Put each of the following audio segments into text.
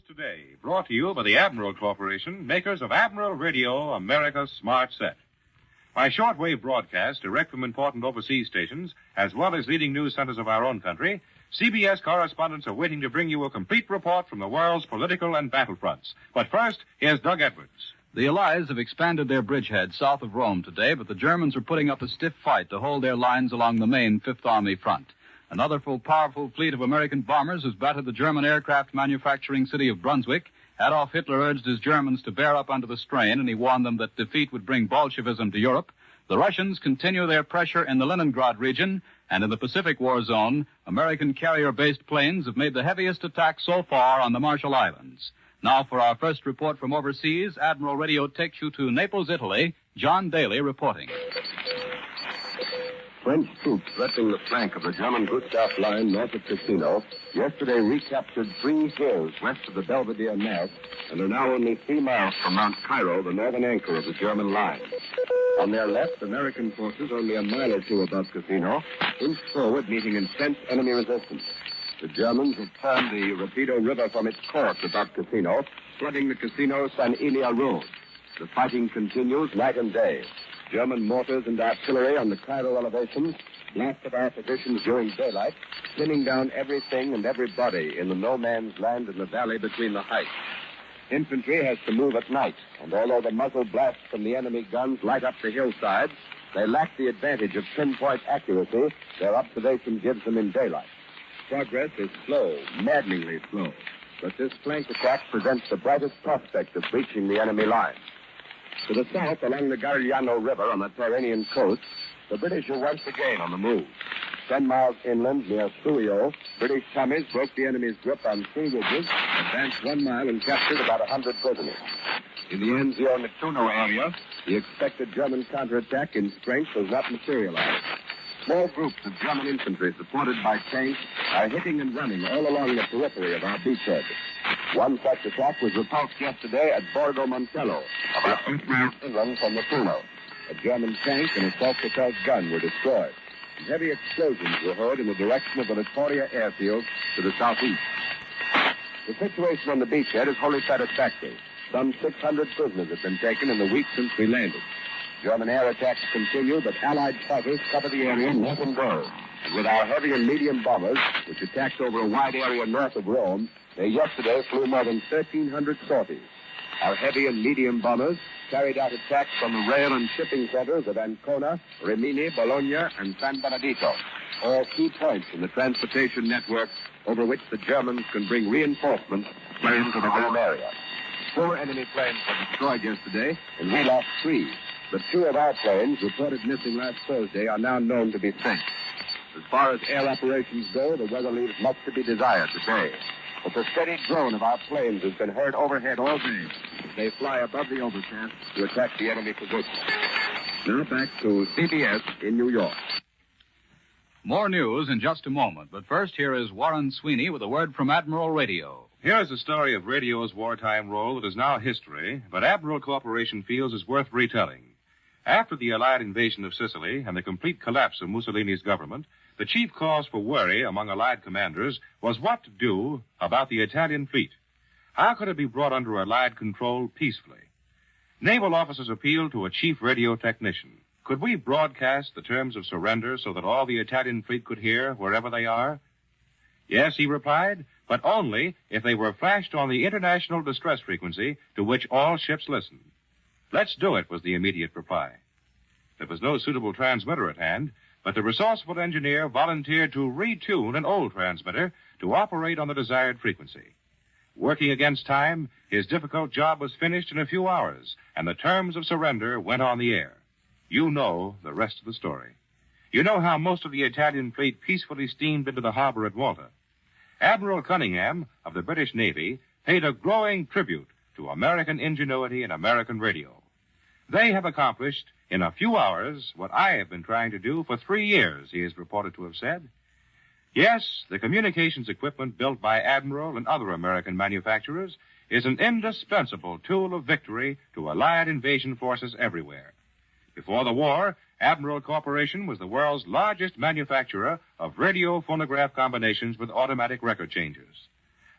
Today, brought to you by the Admiral Corporation, makers of Admiral Radio, America's smart set. By shortwave broadcast direct from important overseas stations, as well as leading news centers of our own country, CBS correspondents are waiting to bring you a complete report from the world's political and battlefronts. But first, here's Doug Edwards. The Allies have expanded their bridgehead south of Rome today, but the Germans are putting up a stiff fight to hold their lines along the main Fifth Army front. Another powerful fleet of American bombers has battered the German aircraft manufacturing city of Brunswick. Adolf Hitler urged his Germans to bear up under the strain, and he warned them that defeat would bring Bolshevism to Europe. The Russians continue their pressure in the Leningrad region, and in the Pacific War zone, American carrier-based planes have made the heaviest attack so far on the Marshall Islands. Now for our first report from overseas, Admiral Radio takes you to Naples, Italy. John Daly reporting. French troops threatening the flank of the German Gustav line north of Cassino yesterday recaptured 3 hills west of the Belvedere Mass and are now only 3 miles from Mount Cairo, the northern anchor of the German line. On their left, American forces only a mile or 2 above Cassino inched forward, meeting intense enemy resistance. The Germans have turned the Rapido River from its course above Cassino, flooding the Cassino-San Elia road. The fighting continues night and day. German mortars and artillery on the Cairo elevations blasted our positions during daylight, pinning down everything and everybody in the no-man's land in the valley between the heights. Infantry has to move at night, and although the muzzle blasts from the enemy guns light up the hillsides, they lack the advantage of pinpoint accuracy their observation gives them in daylight. Progress is slow, maddeningly slow, but this flank attack presents the brightest prospect of breaching the enemy line. To the south, along the Garigliano River on the Tyrrhenian coast, the British are once again on the move. 10 miles inland near Suio, British Tommies broke the enemy's grip on 3 ridges, advanced 1 mile, and captured about 100 prisoners. In the Anzio Nettuno area, the expected German counterattack in strength was not materialized. Small groups of German infantry supported by tanks are hitting and running all along the periphery of our beachhead. One such attack was repulsed yesterday at Borgo Montello, about 8 miles inland from Nettuno. A German tank and a self-propelled gun were destroyed. And heavy explosions were heard in the direction of the Vittoria airfield to the southeast. The situation on the beachhead is wholly satisfactory. Some 600 prisoners have been taken in the week since we landed. German air attacks continue, but Allied fighters cover the area north and north. And with our heavy and medium bombers, which attacked over a wide area north of Rome, they yesterday flew more than 1,300 sorties. Our heavy and medium bombers carried out attacks from the rail and shipping centers of Ancona, Rimini, Bologna, and San Benedito, all key points in the transportation network over which the Germans can bring reinforcements planes to the Rome area. 4 enemy planes were destroyed yesterday, and we lost 3. But 2 of our planes, reported missing last Thursday, are now known to be sunk. As far as air operations go, the weather leaves much to be desired today. But the steady drone of our planes has been heard overhead all day as they fly above the overcast to attack the enemy position. Now back to CBS in New York. More news in just a moment, but first here is Warren Sweeney with a word from Admiral Radio. Here's the story of radio's wartime role that is now history, but Admiral Corporation feels is worth retelling. After the Allied invasion of Sicily and the complete collapse of Mussolini's government, the chief cause for worry among Allied commanders was what to do about the Italian fleet. How could it be brought under Allied control peacefully? Naval officers appealed to a chief radio technician. Could we broadcast the terms of surrender so that all the Italian fleet could hear wherever they are? Yes, he replied, but only if they were flashed on the international distress frequency to which all ships listen. Let's do it, was the immediate reply. There was no suitable transmitter at hand, but the resourceful engineer volunteered to retune an old transmitter to operate on the desired frequency. Working against time, his difficult job was finished in a few hours, and the terms of surrender went on the air. You know the rest of the story. You know how most of the Italian fleet peacefully steamed into the harbor at Malta. Admiral Cunningham of the British Navy paid a glowing tribute to American ingenuity and American radio. They have accomplished in a few hours what I have been trying to do for 3 years, he is reported to have said. Yes, the communications equipment built by Admiral and other American manufacturers is an indispensable tool of victory to Allied invasion forces everywhere. Before the war, Admiral Corporation was the world's largest manufacturer of radio phonograph combinations with automatic record changers.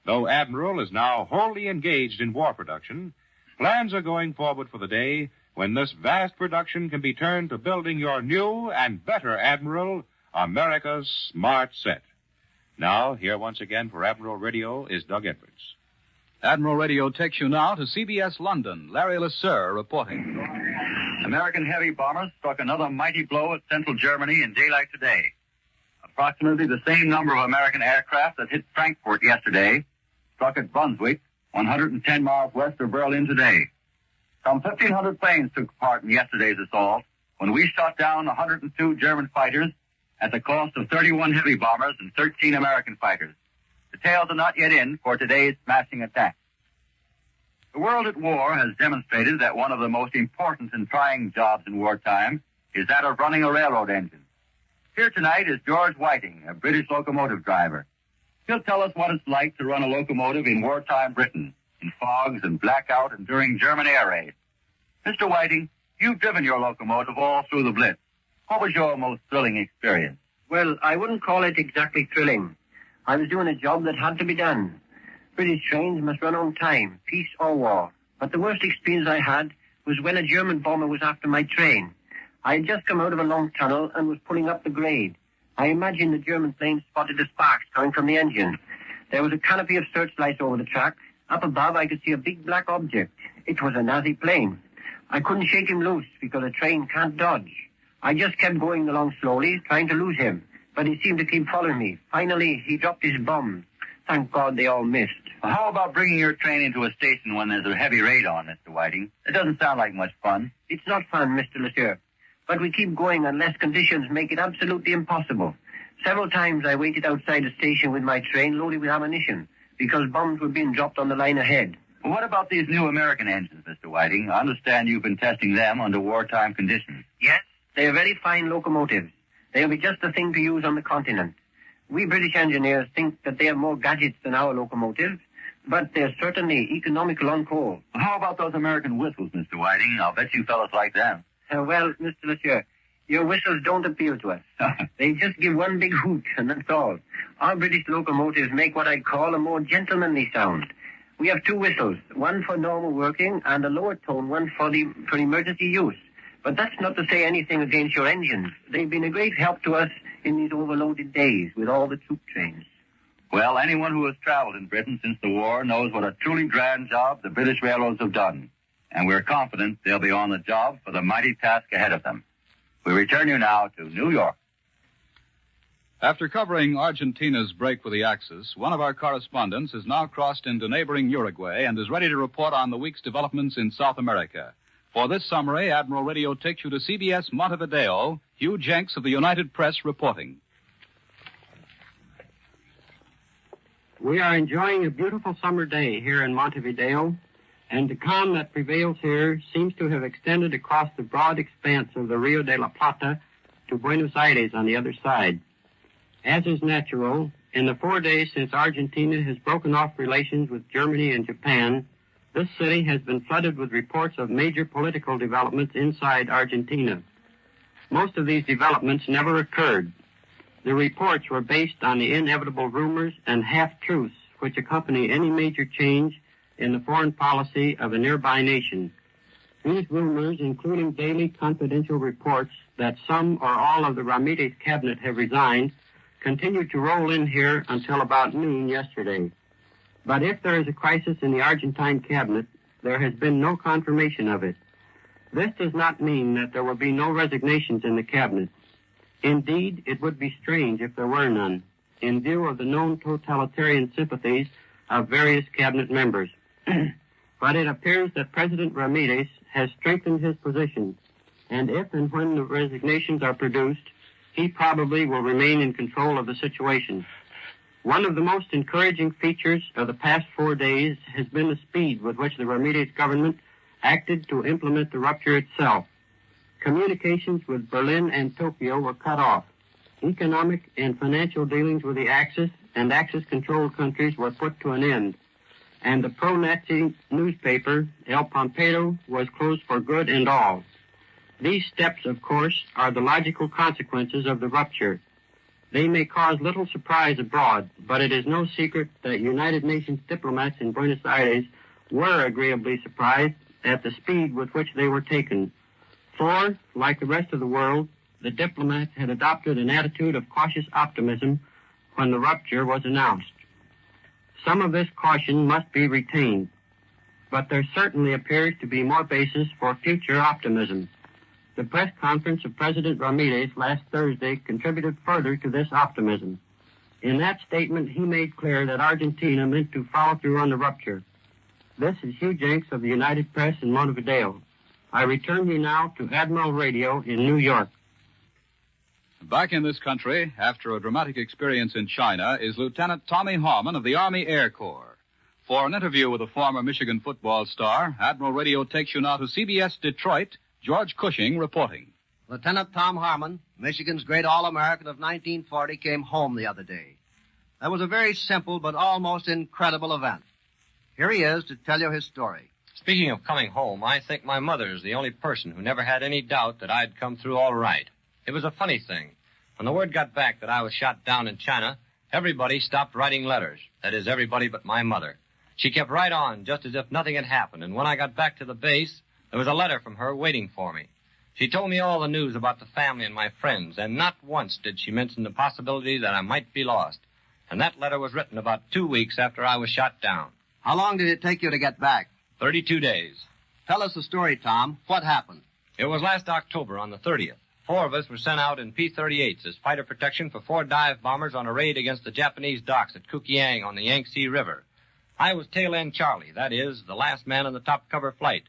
Though Admiral is now wholly engaged in war production, plans are going forward for the day when this vast production can be turned to building your new and better Admiral, America's smart set. Now, here once again for Admiral Radio is Doug Edwards. Admiral Radio takes you now to CBS London. Larry LeSueur reporting. American heavy bombers struck another mighty blow at central Germany in daylight today. Approximately the same number of American aircraft that hit Frankfurt yesterday struck at Brunswick, 110 miles west of Berlin today. Some 1,500 planes took part in yesterday's assault when we shot down 102 German fighters at the cost of 31 heavy bombers and 13 American fighters. Details are not yet in for today's smashing attack. The world at war has demonstrated that one of the most important and trying jobs in wartime is that of running a railroad engine. Here tonight is George Whiting, a British locomotive driver. He'll tell us what it's like to run a locomotive in wartime Britain, in fogs and blackout and during German air raids. Mr. Whiting, you've driven your locomotive all through the Blitz. What was your most thrilling experience? Well, I wouldn't call it exactly thrilling. I was doing a job that had to be done. British trains must run on time, peace or war. But the worst experience I had was when a German bomber was after my train. I had just come out of a long tunnel and was pulling up the grade. I imagined the German plane spotted the sparks coming from the engine. There was a canopy of searchlights over the track. Up above, I could see a big black object. It was a Nazi plane. I couldn't shake him loose because a train can't dodge. I just kept going along slowly, trying to lose him. But he seemed to keep following me. Finally, he dropped his bomb. Thank God they all missed. Well, how about bringing your train into a station when there's a heavy raid on, Mr. Whiting? It doesn't sound like much fun. It's not fun, Mr. LeSueur. But we keep going unless conditions make it absolutely impossible. Several times I waited outside a station with my train loaded with ammunition because bombs were being dropped on the line ahead. Well, what about these new American engines, Mr. Whiting? I understand you've been testing them under wartime conditions. Yes, they are very fine locomotives. They'll be just the thing to use on the continent. We British engineers think that they have more gadgets than our locomotives, but they're certainly economical on coal. Well, how about those American whistles, Mr. Whiting? I'll bet you fellas like them. Well, Mr. LeSueur, your whistles don't appeal to us. They just give one big hoot, and that's all. Our British locomotives make what I'd call a more gentlemanly sound. We have two whistles, one for normal working and a lower tone one for emergency use. But that's not to say anything against your engines. They've been a great help to us in these overloaded days with all the troop trains. Well, anyone who has traveled in Britain since the war knows what a truly grand job the British railroads have done. And we're confident they'll be on the job for the mighty task ahead of them. We return you now to New York. After covering Argentina's break with the Axis, one of our correspondents has now crossed into neighboring Uruguay and is ready to report on the week's developments in South America. For this summary, Admiral Radio takes you to CBS Montevideo. Hugh Jenks of the United Press reporting. We are enjoying a beautiful summer day here in Montevideo, and the calm that prevails here seems to have extended across the broad expanse of the Rio de la Plata to Buenos Aires on the other side. As is natural, in the 4 days since Argentina has broken off relations with Germany and Japan, this city has been flooded with reports of major political developments inside Argentina. Most of these developments never occurred. The reports were based on the inevitable rumors and half-truths which accompany any major change in the foreign policy of a nearby nation. These rumors, including daily confidential reports that some or all of the Ramirez cabinet have resigned, continued to roll in here until about noon yesterday. But if there is a crisis in the Argentine cabinet, there has been no confirmation of it. This does not mean that there will be no resignations in the cabinet. Indeed, it would be strange if there were none, in view of the known totalitarian sympathies of various cabinet members. But it appears that President Ramirez has strengthened his position, and if and when the resignations are produced, he probably will remain in control of the situation. One of the most encouraging features of the past 4 days has been the speed with which the Ramirez government acted to implement the rupture itself. Communications with Berlin and Tokyo were cut off. Economic and financial dealings with the Axis and Axis-controlled countries were put to an end. And the pro-Nazi newspaper, El Pampero, was closed for good and all. These steps, of course, are the logical consequences of the rupture. They may cause little surprise abroad, but it is no secret that United Nations diplomats in Buenos Aires were agreeably surprised at the speed with which they were taken. For, like the rest of the world, the diplomats had adopted an attitude of cautious optimism when the rupture was announced. Some of this caution must be retained, but there certainly appears to be more basis for future optimism. The press conference of President Ramirez last Thursday contributed further to this optimism. In that statement, he made clear that Argentina meant to follow through on the rupture. This is Hugh Jenks of the United Press in Montevideo. I return you now to Admiral Radio in New York. Back in this country, after a dramatic experience in China, is Lieutenant Tommy Harmon of the Army Air Corps. For an interview with a former Michigan football star, Admiral Radio takes you now to CBS Detroit. George Cushing reporting. Lieutenant Tom Harmon, Michigan's great All-American of 1940, came home the other day. That was a very simple but almost incredible event. Here he is to tell you his story. Speaking of coming home, I think my mother is the only person who never had any doubt that I'd come through all right. It was a funny thing. When the word got back that I was shot down in China, everybody stopped writing letters. That is, everybody but my mother. She kept right on, just as if nothing had happened, and when I got back to the base, there was a letter from her waiting for me. She told me all the news about the family and my friends, and not once did she mention the possibility that I might be lost. And that letter was written about 2 weeks after I was shot down. How long did it take you to get back? 32 days. Tell us the story, Tom. What happened? It was last October on the 30th. 4 of us were sent out in P-38s as fighter protection for 4 dive bombers on a raid against the Japanese docks at Kukiang on the Yangtze River. I was tail end Charlie, that is, the last man in the top cover flight.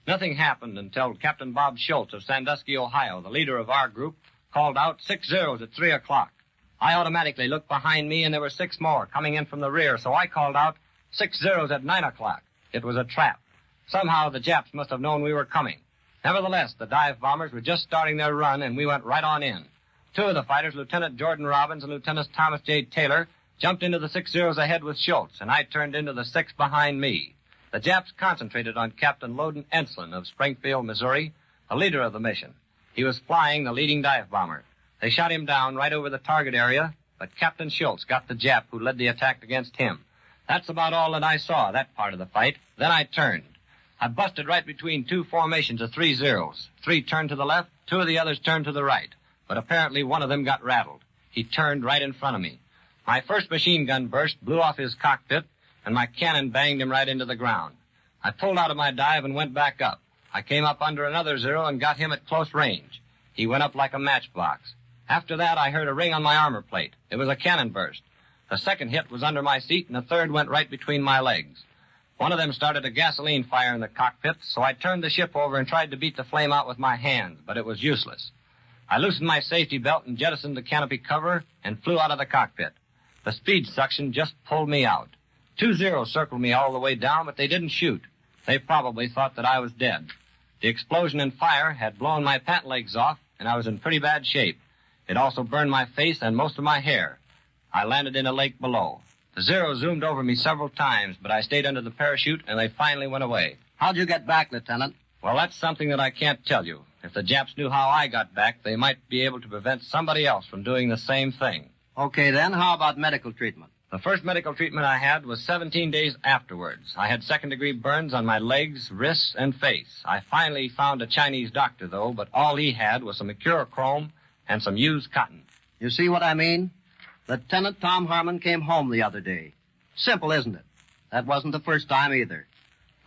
Nothing happened until Captain Bob Schultz of Sandusky, Ohio, the leader of our group, called out 6 zeros at 3 o'clock. I automatically looked behind me, and there were 6 more coming in from the rear, so I called out 6 zeros at 9 o'clock. It was a trap. Somehow the Japs must have known we were coming. Nevertheless, the dive bombers were just starting their run, and we went right on in. 2 of the fighters, Lieutenant Jordan Robbins and Lieutenant Thomas J. Taylor, jumped into the 6 zeros ahead with Schultz, and I turned into the 6 behind me. The Japs concentrated on Captain Loden Enslin of Springfield, Missouri, the leader of the mission. He was flying the leading dive bomber. They shot him down right over the target area, but Captain Schultz got the Jap who led the attack against him. That's about all that I saw, that part of the fight. Then I turned. I busted right between 2 formations of 3 zeros. 3 turned to the left, 2 of the others turned to the right. But apparently one of them got rattled. He turned right in front of me. My first machine gun burst, blew off his cockpit, and my cannon banged him right into the ground. I pulled out of my dive and went back up. I came up under another zero and got him at close range. He went up like a matchbox. After that, I heard a ring on my armor plate. It was a cannon burst. The second hit was under my seat, and the third went right between my legs. One of them started a gasoline fire in the cockpit, so I turned the ship over and tried to beat the flame out with my hands, but it was useless. I loosened my safety belt and jettisoned the canopy cover and flew out of the cockpit. The speed suction just pulled me out. 2 zeros circled me all the way down, but they didn't shoot. They probably thought that I was dead. The explosion and fire had blown my pant legs off, and I was in pretty bad shape. It also burned my face and most of my hair. I landed in a lake below. The Zero zoomed over me several times, but I stayed under the parachute, and they finally went away. How'd you get back, Lieutenant? Well, that's something that I can't tell you. If the Japs knew how I got back, they might be able to prevent somebody else from doing the same thing. Okay, then, how about medical treatment? The first medical treatment I had was 17 days afterwards. I had second-degree burns on my legs, wrists, and face. I finally found a Chinese doctor, though, but all he had was some mercurochrome and some used cotton. You see what I mean? Lieutenant Tom Harmon came home the other day. Simple, isn't it? That wasn't the first time either.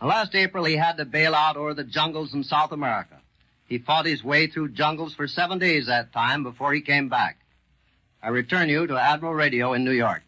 Now, last April, he had to bail out over the jungles in South America. He fought his way through jungles for 7 days that time before he came back. I return you to Admiral Radio in New York.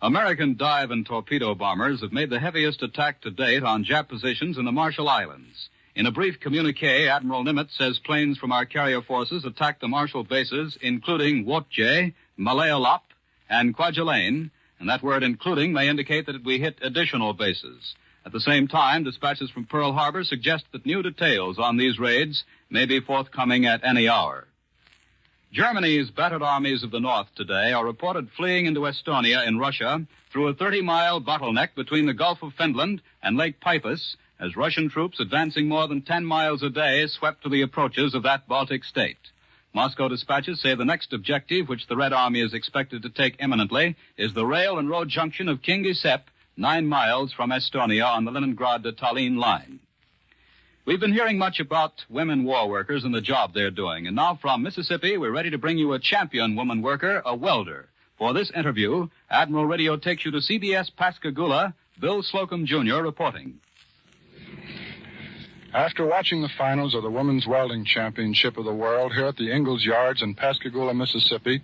American dive and torpedo bombers have made the heaviest attack to date on Jap positions in the Marshall Islands. In a brief communique, Admiral Nimitz says planes from our carrier forces attacked the Marshall bases, including Wotje, Malaolap, and Kwajalein, and that word including may indicate that we hit additional bases. At the same time, dispatches from Pearl Harbor suggest that new details on these raids may be forthcoming at any hour. Germany's battered armies of the North today are reported fleeing into Estonia in Russia through a 30-mile bottleneck between the Gulf of Finland and Lake Peipus as Russian troops advancing more than 10 miles a day swept to the approaches of that Baltic state. Moscow dispatches say the next objective, which the Red Army is expected to take imminently, is the rail and road junction of Kingisepp, 9 miles from Estonia on the Leningrad to Tallinn line. We've been hearing much about women war workers and the job they're doing, and now from Mississippi, we're ready to bring you a champion woman worker, a welder. For this interview, Admiral Radio takes you to CBS Pascagoula, Bill Slocum, Jr. reporting. After watching the finals of the Women's Welding Championship of the World here at the Ingalls Yards in Pascagoula, Mississippi,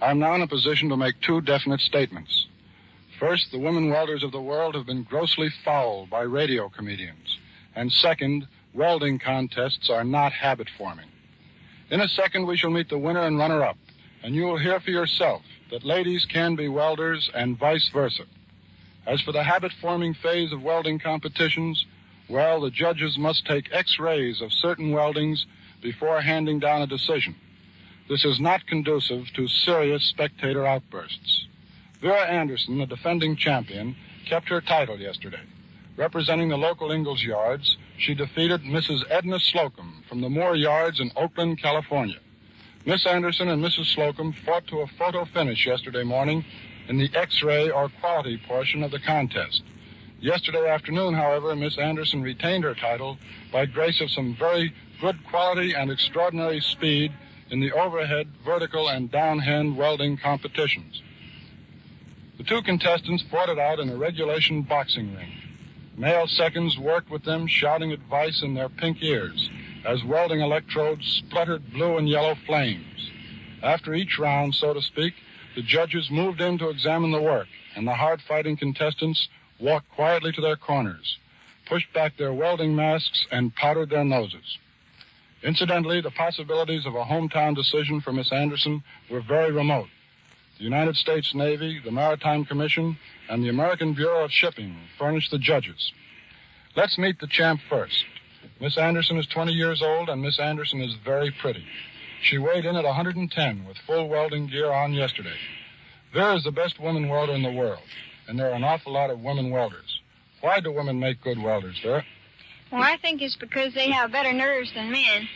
I'm now in a position to make 2 definite statements. First, the women welders of the world have been grossly fouled by radio comedians. And second, welding contests are not habit-forming. In a second, we shall meet the winner and runner-up, and you will hear for yourself that ladies can be welders and vice versa. As for the habit-forming phase of welding competitions, well, the judges must take X-rays of certain weldings before handing down a decision. This is not conducive to serious spectator outbursts. Vera Anderson, the defending champion, kept her title yesterday. Representing the local Ingalls Yards, she defeated Mrs. Edna Slocum from the Moore Yards in Oakland, California. Miss Anderson and Mrs. Slocum fought to a photo finish yesterday morning in the X-ray or quality portion of the contest. Yesterday afternoon, however, Miss Anderson retained her title by grace of some very good quality and extraordinary speed in the overhead, vertical, and downhand welding competitions. The 2 contestants fought it out in a regulation boxing ring. Male seconds worked with them, shouting advice in their pink ears as welding electrodes spluttered blue and yellow flames. After each round, so to speak, the judges moved in to examine the work, and the hard-fighting contestants walked quietly to their corners, pushed back their welding masks, and powdered their noses. Incidentally, the possibilities of a hometown decision for Miss Anderson were very remote. The United States Navy, the Maritime Commission, and the American Bureau of Shipping furnished the judges. Let's meet the champ first. Miss Anderson is 20 years old, and Miss Anderson is very pretty. She weighed in at 110 with full welding gear on yesterday. Vera is the best woman welder in the world, and there are an awful lot of women welders. Why do women make good welders, Vera? Well, I think it's because they have better nerves than men.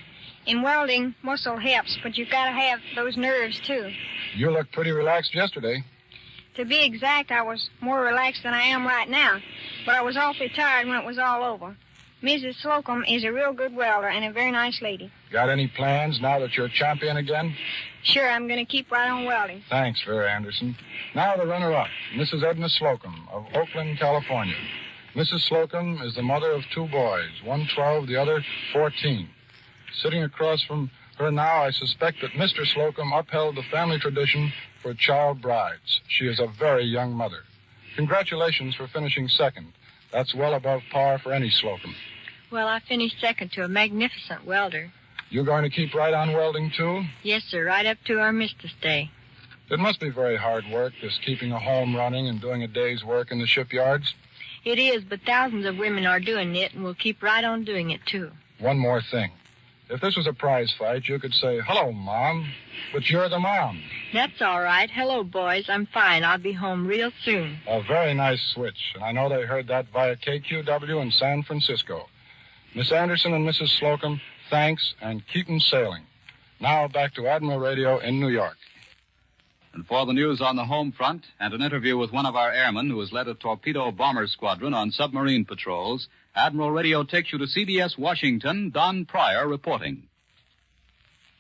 In welding, muscle helps, but you've got to have those nerves, too. You looked pretty relaxed yesterday. To be exact, I was more relaxed than I am right now, but I was awfully tired when it was all over. Mrs. Slocum is a real good welder and a very nice lady. Got any plans now that you're champion again? Sure, I'm going to keep right on welding. Thanks, Vera Anderson. Now the runner-up, Mrs. Edna Slocum of Oakland, California. Mrs. Slocum is the mother of 2 boys, one 12, the other 14. Sitting across from her now, I suspect that Mr. Slocum upheld the family tradition for child brides. She is a very young mother. Congratulations for finishing second. That's well above par for any Slocum. Well, I finished second to a magnificent welder. You're going to keep right on welding, too? Yes, sir, right up to Armistice Day. It must be very hard work, just keeping a home running and doing a day's work in the shipyards. It is, but thousands of women are doing it, and will keep right on doing it, too. One more thing. If this was a prize fight, you could say, "Hello, Mom," but you're the mom. That's all right. Hello, boys. I'm fine. I'll be home real soon. A very nice switch, and I know they heard that via KQW in San Francisco. Miss Anderson and Mrs. Slocum, thanks, and keep 'em sailing. Now back to Admiral Radio in New York. And for the news on the home front and an interview with one of our airmen who has led a torpedo bomber squadron on submarine patrols, Admiral Radio takes you to CBS Washington. Don Pryor reporting.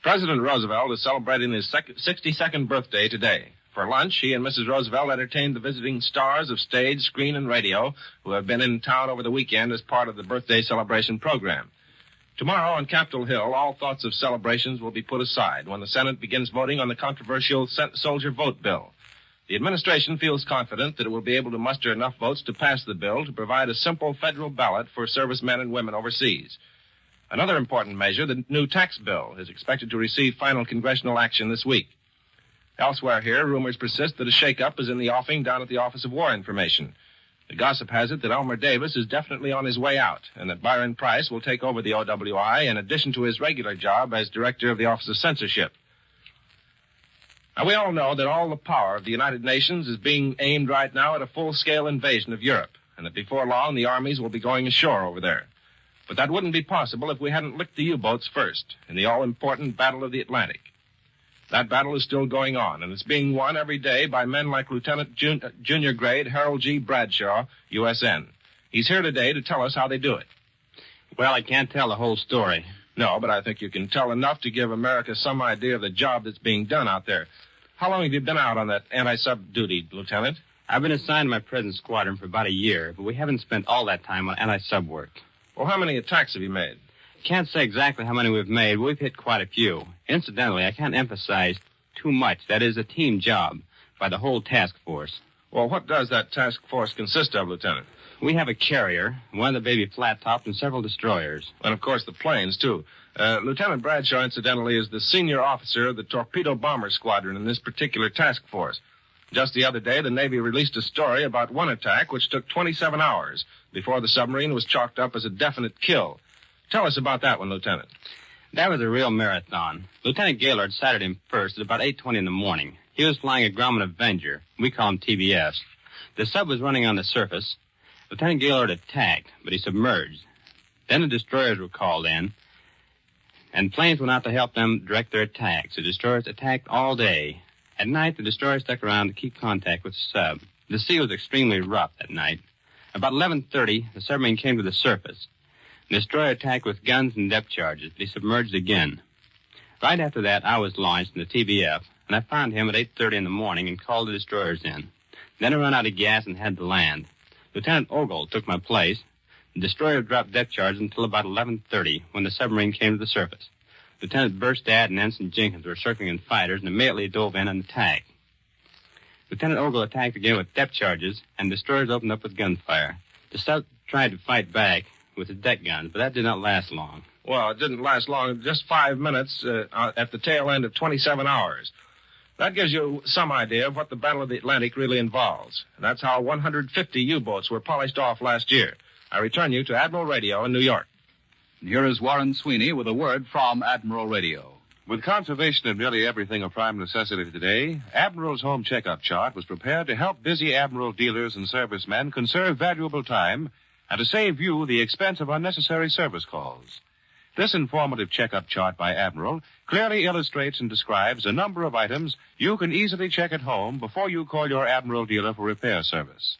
President Roosevelt is celebrating his 62nd birthday today. For lunch, he and Mrs. Roosevelt entertained the visiting stars of stage, screen, and radio who have been in town over the weekend as part of the birthday celebration program. Tomorrow on Capitol Hill, all thoughts of celebrations will be put aside when the Senate begins voting on the controversial soldier vote bill. The administration feels confident that it will be able to muster enough votes to pass the bill to provide a simple federal ballot for servicemen and women overseas. Another important measure, the new tax bill, is expected to receive final congressional action this week. Elsewhere here, rumors persist that a shakeup is in the offing down at the Office of War Information. The gossip has it that Elmer Davis is definitely on his way out, and that Byron Price will take over the OWI in addition to his regular job as director of the Office of Censorship. Now, we all know that all the power of the United Nations is being aimed right now at a full-scale invasion of Europe, and that before long the armies will be going ashore over there. But that wouldn't be possible if we hadn't licked the U-boats first in the all-important Battle of the Atlantic. That battle is still going on, and it's being won every day by men like Lieutenant Junior Grade Harold G. Bradshaw, USN. He's here today to tell us how they do it. Well, I can't tell the whole story. No, but I think you can tell enough to give America some idea of the job that's being done out there. How long have you been out on that anti-sub duty, Lieutenant? I've been assigned to my present squadron for about a year, but we haven't spent all that time on anti-sub work. Well, how many attacks have you made? Can't say exactly how many we've made, but we've hit quite a few. Incidentally, I can't emphasize too much. That is a team job by the whole task force. Well, what does that task force consist of, Lieutenant? We have a carrier, one of the baby flat-tops, and several destroyers. And, of course, the planes, too. Lieutenant Bradshaw, incidentally, is the senior officer of the torpedo bomber squadron in this particular task force. Just the other day, the Navy released a story about one attack which took 27 hours before the submarine was chalked up as a definite kill. Tell us about that one, Lieutenant. That was a real marathon. Lieutenant Gaylord sighted him first at about 8:20 in the morning. He was flying a Grumman Avenger. We call him TBS. The sub was running on the surface. Lieutenant Gaylord attacked, but he submerged. Then the destroyers were called in, and planes went out to help them direct their attacks. The destroyers attacked all day. At night, the destroyers stuck around to keep contact with the sub. The sea was extremely rough that night. About 11:30, the submarine came to the surface. The destroyer attacked with guns and depth charges, but he submerged again. Right after that, I was launched in the TBF, and I found him at 8:30 in the morning and called the destroyers in. Then I ran out of gas and had to land. Lieutenant Ogle took my place. The destroyer dropped depth charges until about 11:30, when the submarine came to the surface. Lieutenant Burstad and Ensign Jenkins were circling in fighters and immediately dove in and attacked. Lieutenant Ogle attacked again with depth charges, and destroyers opened up with gunfire. The sub tried to fight back with his deck guns, but that did not last long. Well, it didn't last long, just 5 minutes at the tail end of 27 hours. That gives you some idea of what the Battle of the Atlantic really involves. And that's how 150 U-boats were polished off last year. I return you to Admiral Radio in New York. And here is Warren Sweeney with a word from Admiral Radio. With conservation of nearly everything of prime necessity today, Admiral's Home Checkup Chart was prepared to help busy Admiral dealers and servicemen conserve valuable time and to save you the expense of unnecessary service calls. This informative checkup chart by Admiral clearly illustrates and describes a number of items you can easily check at home before you call your Admiral dealer for repair service.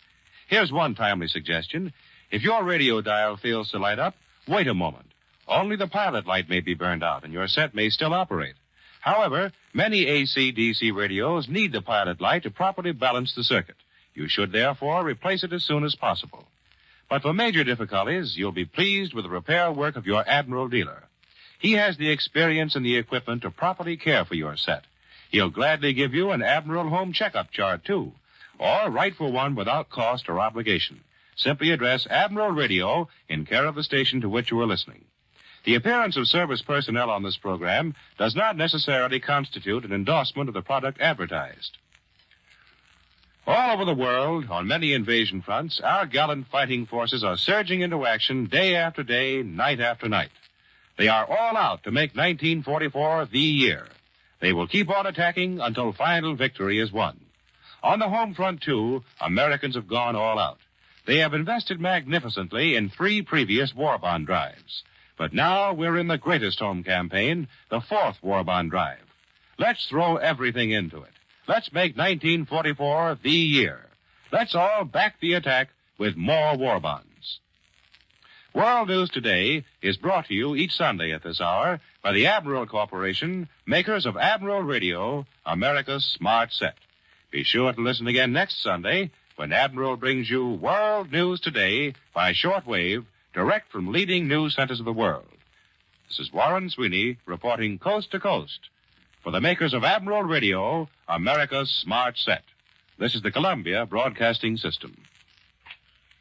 Here's one timely suggestion. If your radio dial fails to light up, wait a moment. Only the pilot light may be burned out and your set may still operate. However, many AC/DC radios need the pilot light to properly balance the circuit. You should therefore replace it as soon as possible. But for major difficulties, you'll be pleased with the repair work of your Admiral dealer. He has the experience and the equipment to properly care for your set. He'll gladly give you an Admiral Home Checkup Chart, too, or write for one without cost or obligation. Simply address Admiral Radio in care of the station to which you are listening. The appearance of service personnel on this program does not necessarily constitute an endorsement of the product advertised. All over the world, on many invasion fronts, our gallant fighting forces are surging into action day after day, night after night. They are all out to make 1944 the year. They will keep on attacking until final victory is won. On the home front, too, Americans have gone all out. They have invested magnificently in 3 previous war bond drives. But now we're in the greatest home campaign, the 4th war bond drive. Let's throw everything into it. Let's make 1944 the year. Let's all back the attack with more war bonds. World News Today is brought to you each Sunday at this hour by the Admiral Corporation, makers of Admiral Radio, America's smart set. Be sure to listen again next Sunday when Admiral brings you World News Today by shortwave, direct from leading news centers of the world. This is Warren Sweeney reporting coast to coast for the makers of Admiral Radio, America's smart set. This is the Columbia Broadcasting System.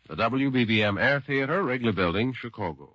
The WBBM Air Theater, Wrigley Building, Chicago.